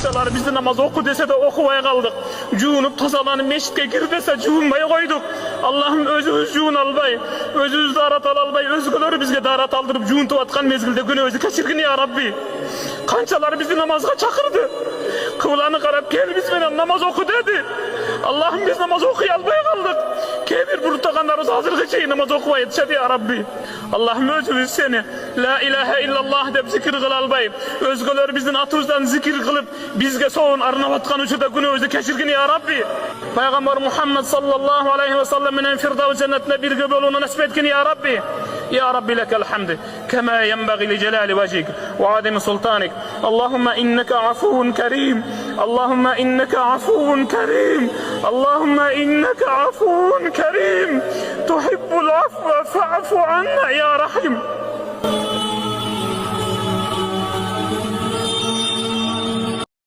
Kançalar bizi namaz oku dese de okuvaya kaldık. Juunup tozalanıp meşitke gir dese juunbay koyduk. Allah'ım özümüz juun albay, özümüz darat albay, özgüleri bizge darat aldırıp juuntup atkan mezgilde günümüzü keçirgin ya Rabbi. Kançalar bizi namazga çakırdı. Kıvlanı karab gel bizmenen namaz oku dedi. Allah'ım biz namaz okuyalmaya kaldık. Kebir burutakanlarız hazırgı şey namaz okuva yetişedi ya Rabbi. Allah'ım özümüz seni la ilahe illallah dep zikir kıl albay. Özgüler bizden atımızdan zikir kılıp bizge soğun arnavatkan uçuda günümüzü keçirgin ya Rabbi. Peygamber Muhammed sallallahu aleyhi ve sellem'in Firdevs cennetine bir göbelunu nasip etkin ya Rabbi. يا رب لك الحمد كما ينبغي لجلال وجهك وعظيم سلطانك اللهم إنك عفو كريم اللهم إنك عفو كريم اللهم إنك عفو كريم تحب العفو فاعف عنا يا رحيم